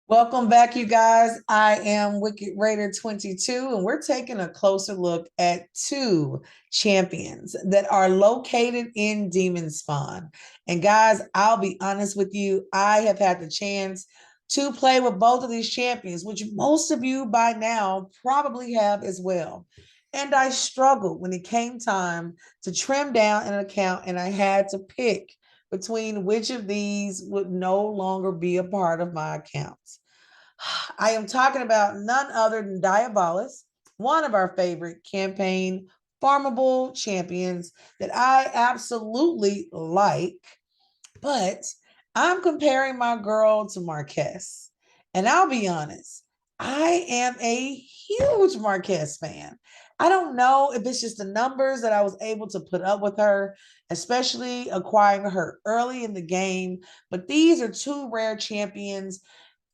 Welcome back, you guys. I am Wicked Raider 22, and we're taking a closer look at two champions that are located in Demon Spawn. And guys, I'll be honest with you, I have had the chance to play with both of these champions, which most of you by now probably have as well. And I struggled when it came time to trim down an account, and I had to pick between which of these would no longer be a part of my accounts. I am talking about none other than Diabolist, one of our favorite campaign farmable champions that I absolutely like. But I'm comparing my girl to Marquess. And I'll be honest, I am a huge Marquess fan. I don't know if it's just the numbers that I was able to put up with her, especially acquiring her early in the game. But these are two rare champions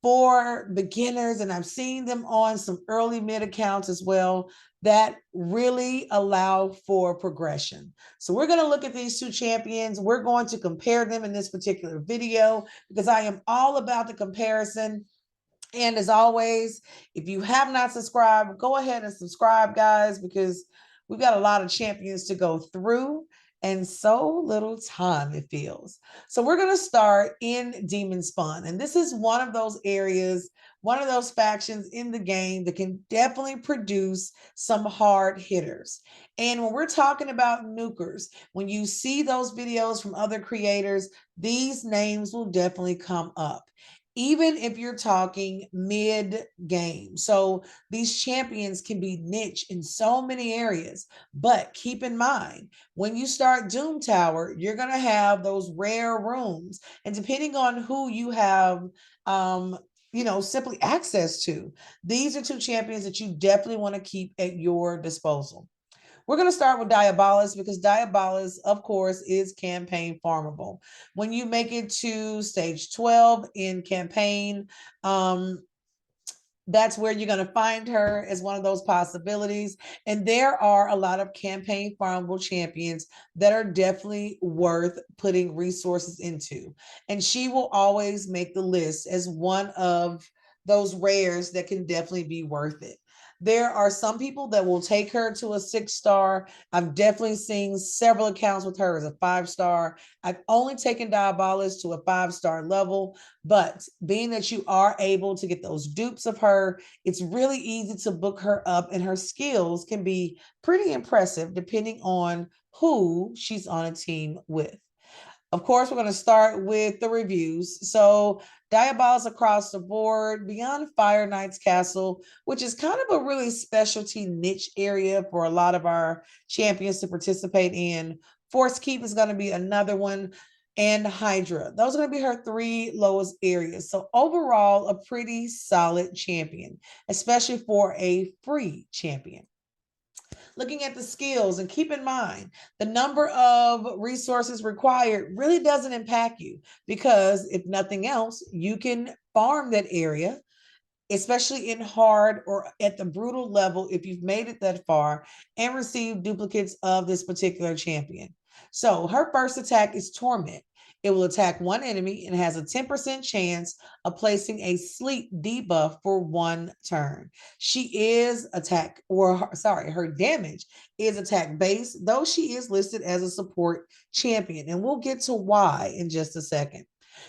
for beginners, and I've seen them on some early mid accounts as well that really allow for progression. So we're going to look at these two champions. We're going to compare them in this particular video because I am all about the comparison. And as always, if you have not subscribed, go ahead and subscribe, guys, because we've got a lot of champions to go through and so little time it feels. So we're going to start in Demon Spawn. And this is one of those areas, one of those factions in the game that can definitely produce some hard hitters. And when we're talking about nukers, when you see those videos from other creators, these names will definitely come up even if you're talking mid game. So these champions can be niche in so many areas, but keep in mind, when you start Doom Tower, you're going to have those rare rooms. And depending on who you have, simply access to, these are two champions that you definitely want to keep at your disposal. We're going to start with Diabolist because Diabolist, of course, is campaign farmable. When you make it to stage 12 in campaign, that's where you're going to find her as one of those possibilities. And there are a lot of campaign farmable champions that are definitely worth putting resources into. And she will always make the list as one of those rares that can definitely be worth it. There are some people that will take her to a 6-star. I've definitely seen several accounts with her as a 5-star. I've only taken Diabolist to a 5-star level, but being that you are able to get those dupes of her, it's really easy to book her up, and her skills can be pretty impressive depending on who she's on a team with. Of course, we're going to start with the reviews. So, Diabolist across the board, beyond Fire Knight's Castle, which is kind of a really specialty niche area for a lot of our champions to participate in. Force Keep is going to be another one, and Hydra. Those are going to be her three lowest areas. So, overall, a pretty solid champion, especially for a free champion. Looking at the skills, and keep in mind the number of resources required really doesn't impact you, because if nothing else, you can farm that area, especially in hard or at the brutal level if you've made it that far, and receive duplicates of this particular champion. So her first attack is Torment. It will attack one enemy and has a 10% chance of placing a sleep debuff for one turn. She is attack, or sorry, her damage is attack based, though she is listed as a support champion. And we'll get to why in just a second.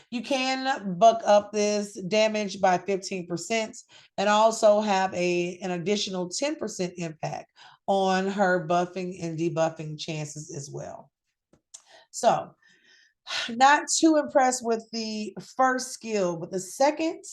You can buck up this damage by 15% and also have an additional 10% impact on her buffing and debuffing chances as well. So, not too impressed with the first skill, but the second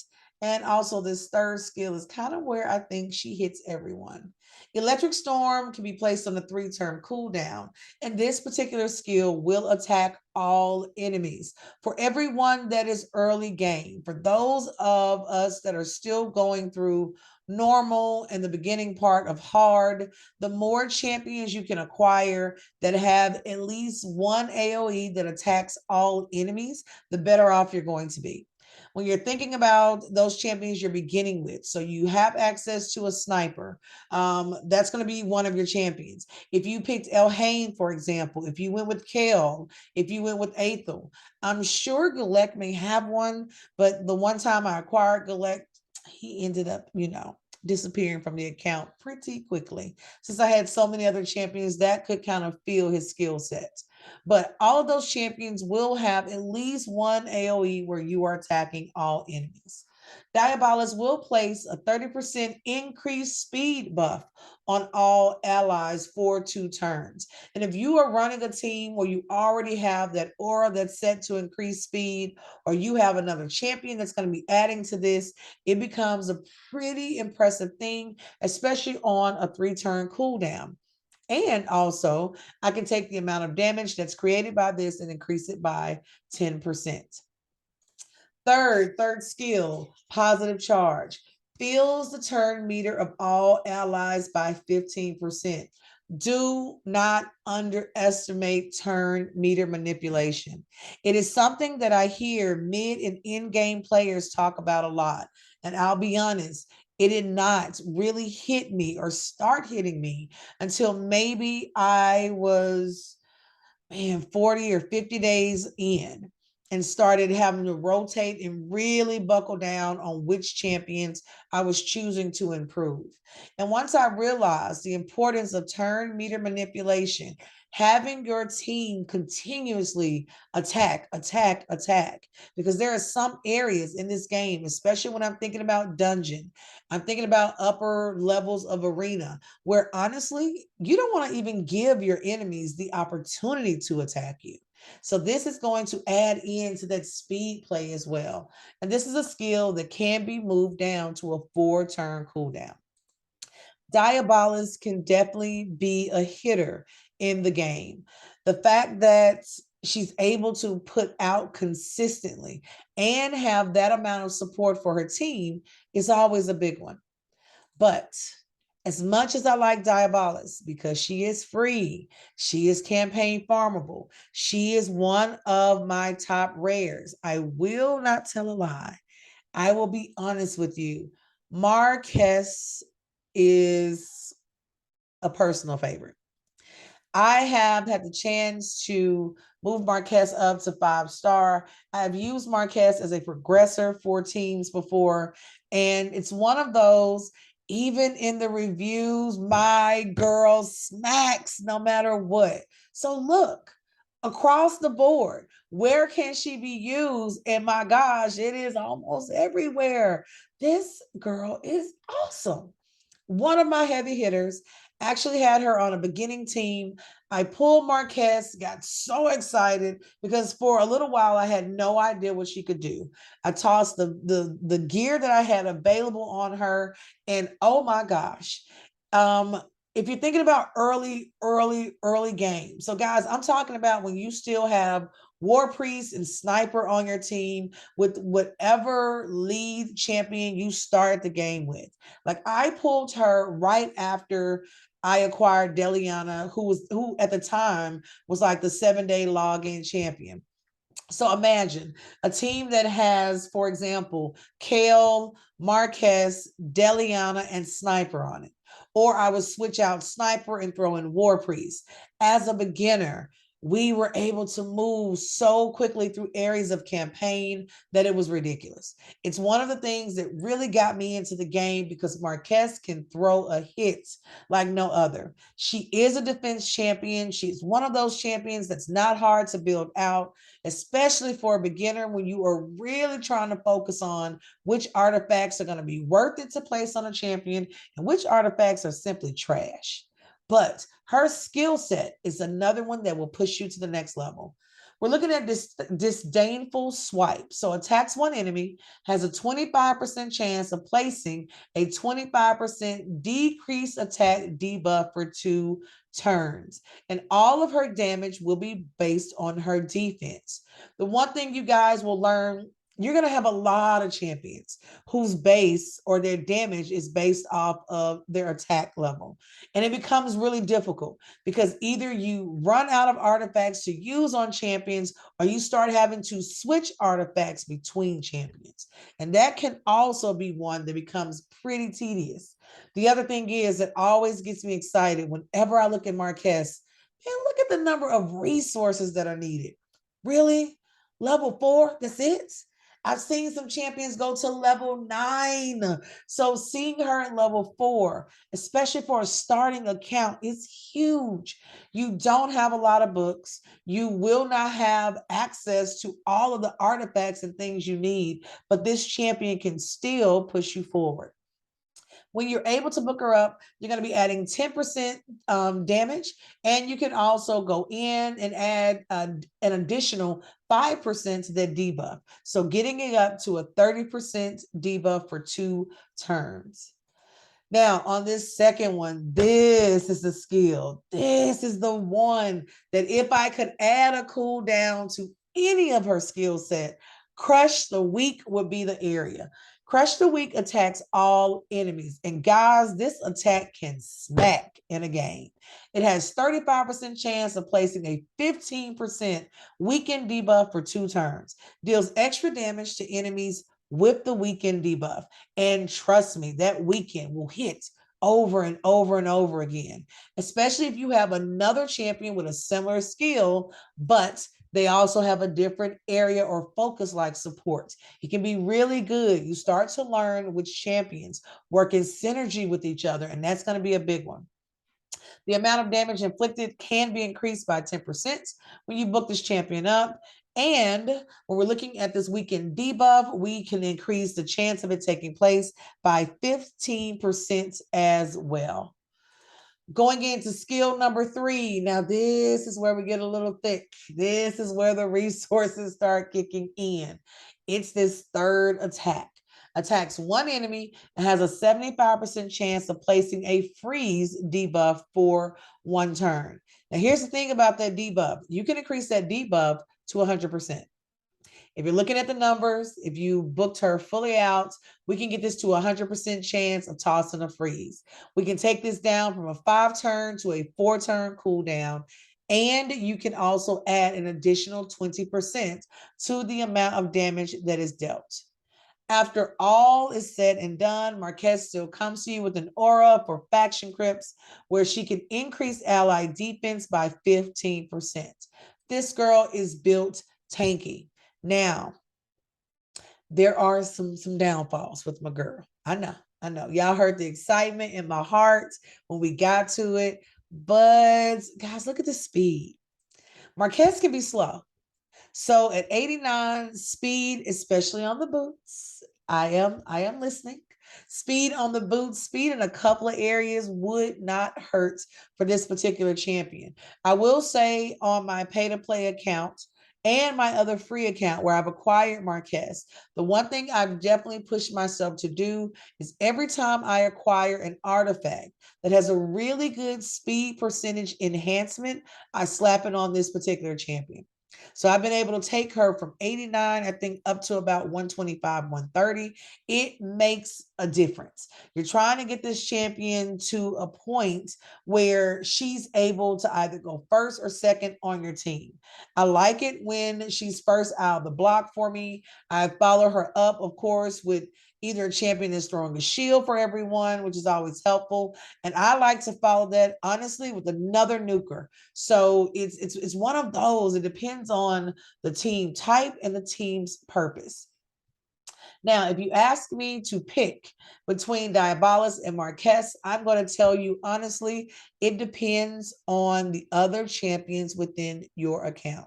and also this third skill is kind of where I think she hits everyone. Electric Storm can be placed on a 3-turn cooldown, and this particular skill will attack all enemies. For everyone that is early game, for those of us that are still going through normal and the beginning part of hard, the more champions you can acquire that have at least one AoE that attacks all enemies, the better off you're going to be. When you're thinking about those champions you're beginning with, so you have access to a sniper, that's going to be one of your champions. If you picked El Hain, for example, if you went with Kale, if you went with Aethel, I'm sure Galek may have one, but the one time I acquired Galek, he ended up, disappearing from the account pretty quickly. Since I had so many other champions that could kind of feel his skill set. But all of those champions will have at least one AoE where you are attacking all enemies. Diabolist will place a 30% increased speed buff on all allies for 2 turns. And if you are running a team where you already have that aura that's set to increase speed, or you have another champion that's going to be adding to this, it becomes a pretty impressive thing, especially on a 3-turn cooldown. And also, I can take the amount of damage that's created by this and increase it by 10%. Third skill, positive charge, fills the turn meter of all allies by 15%. Do not underestimate turn meter manipulation. It is something that I hear mid and in-game players talk about a lot. And I'll be honest, it did not really hit me or start hitting me until maybe I was 40 or 50 days in and started having to rotate and really buckle down on which champions I was choosing to improve. And once I realized the importance of turn meter manipulation, having your team continuously attack, because there are some areas in this game, especially when I'm thinking about dungeon, I'm thinking about upper levels of arena, where honestly, you don't want to even give your enemies the opportunity to attack you. So this is going to add into that speed play as well. And this is a skill that can be moved down to a 4-turn cooldown. Diabolist can definitely be a hitter in the game. The fact that she's able to put out consistently and have that amount of support for her team is always a big one. But as much as I like Diabolist because she is free, she is campaign farmable, she is one of my top rares. I will not tell a lie. I will be honest with you. Marquess is a personal favorite. I have had the chance to move Marquess up to 5-star. I've used Marquess as a progressor for teams before, and it's one of those, even in the reviews, my girl smacks no matter what. So look, across the board, where can she be used? And my gosh, it is almost everywhere. This girl is awesome. One of my heavy hitters, actually had her on a beginning team. I pulled Marquez, got so excited because for a little while I had no idea what she could do. I tossed the gear that I had available on her, and oh my gosh. If you're thinking about early games. So guys, I'm talking about when you still have War Priest and Sniper on your team with whatever lead champion you start the game with. Like I pulled her right after I acquired Deliana, who at the time was like the 7-day login champion. So imagine a team that has, for example, Kale, Marquez, Deliana, and Sniper on it. Or I would switch out Sniper and throw in War Priest. As a beginner, we were able to move so quickly through areas of campaign that it was ridiculous. It's one of the things that really got me into the game because Marquez can throw a hit like no other. She is a defense champion. She's one of those champions that's not hard to build out, especially for a beginner when you are really trying to focus on which artifacts are going to be worth it to place on a champion and which artifacts are simply trash. But her skill set is another one that will push you to the next level. We're looking at this disdainful swipe. So attacks one enemy, has a 25% chance of placing a 25% decreased attack debuff for 2 turns. And all of her damage will be based on her defense. The one thing you guys will learn you're going to have a lot of champions whose base or their damage is based off of their attack level. And it becomes really difficult because either you run out of artifacts to use on champions or you start having to switch artifacts between champions. And that can also be one that becomes pretty tedious. The other thing is that always gets me excited whenever I look at Marquess and look at the number of resources that are needed. Really? Level 4? That's it? I've seen some champions go to level 9. So seeing her at level 4, especially for a starting account, is huge. You don't have a lot of books. You will not have access to all of the artifacts and things you need, but this champion can still push you forward. When you're able to book her up, you're going to be adding 10% damage. And you can also go in and add an additional 5% to that debuff. So getting it up to a 30% debuff for 2 turns. Now, on this second one, this is the skill. This is the one that if I could add a cooldown to any of her skill set, Crush the Weak would be the area. Crush the Weak attacks all enemies. And guys, this attack can smack in a game. It has 35% chance of placing a 15% weakened debuff for 2 turns. Deals extra damage to enemies with the weakened debuff. And trust me, that weekend will hit over and over and over again, especially if you have another champion with a similar skill, but they also have a different area or focus like support. It can be really good. You start to learn which champions work in synergy with each other, and that's going to be a big one. The amount of damage inflicted can be increased by 10% when you book this champion up. And when we're looking at this weekend debuff, we can increase the chance of it taking place by 15% as well. Going into skill number 3. Now, this is where we get a little thick. This is where the resources start kicking in. It's this third attack. Attacks one enemy and has a 75% chance of placing a freeze debuff for 1 turn. Now, here's the thing about that debuff. You can increase that debuff to 100%. If you're looking at the numbers, if you booked her fully out, we can get this to 100% chance of tossing a freeze. We can take this down from a 5-turn to a 4-turn cooldown. And you can also add an additional 20% to the amount of damage that is dealt. After all is said and done, Marquez still comes to you with an aura for faction crypts where she can increase ally defense by 15%. This girl is built tanky. Now, there are some downfalls with my girl. I know. Y'all heard the excitement in my heart when we got to it. But guys, look at the speed. Marquez can be slow. So at 89 speed, especially on the boots, I am listening. Speed on the boots, speed in a couple of areas would not hurt for this particular champion. I will say on my pay to play account and my other free account where I've acquired Marquez, the one thing I've definitely pushed myself to do is every time I acquire an artifact that has a really good speed percentage enhancement, I slap it on this particular champion. So I've been able to take her from 89, I think, up to about 125, 130. It makes a difference. You're trying to get this champion to a point where she's able to either go first or second on your team. I like it when she's first out of the block for me. I follow her up, of course, with either a champion that's throwing a shield for everyone, which is always helpful. And I like to follow that, honestly, with another nuker. So it's one of those. It depends on the team type and the team's purpose. Now, if you ask me to pick between Diabolist and Marquess, I'm going to tell you honestly, it depends on the other champions within your account.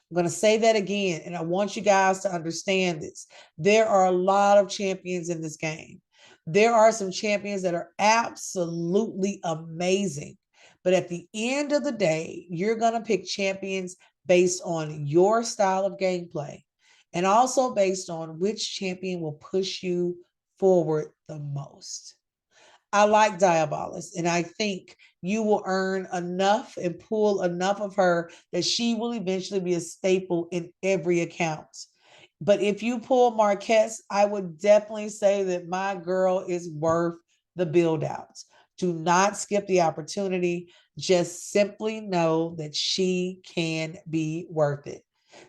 I'm going to say that again, and I want you guys to understand this. There are a lot of champions in this game. There are some champions that are absolutely amazing. But at the end of the day, you're going to pick champions based on your style of gameplay and also based on which champion will push you forward the most. I like Diabolist, and I think you will earn enough and pull enough of her that she will eventually be a staple in every account. But if you pull Marquess, I would definitely say that my girl is worth the build outs. Do not skip the opportunity. Just simply know that she can be worth it.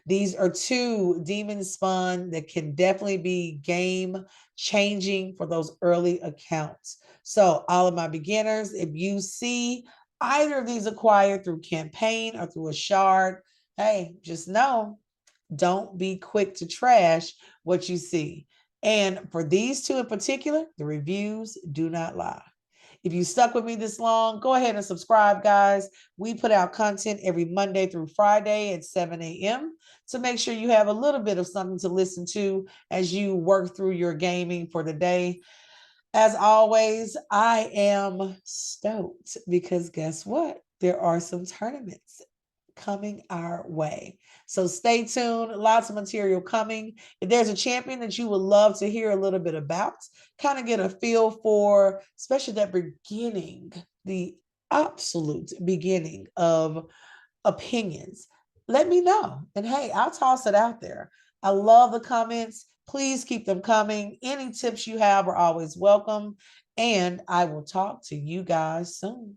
These are two demon spawn that can definitely be game changing for those early accounts. So, all of my beginners, if you see either of these acquired through campaign or through a shard, hey, just know, don't be quick to trash what you see. And for these two in particular, the reviews do not lie. If you stuck with me this long, go ahead and subscribe, guys. We put out content every Monday through Friday at 7 a.m. to make sure you have a little bit of something to listen to as you work through your gaming for the day. As always, I am stoked because guess what? There are some tournaments coming our way. So stay tuned. Lots of material coming. If there's a champion that you would love to hear a little bit about, kind of get a feel for, especially that beginning, the absolute beginning of opinions, let me know. And hey, I'll toss it out there. I love the comments. Please keep them coming. Any tips you have are always welcome. And I will talk to you guys soon.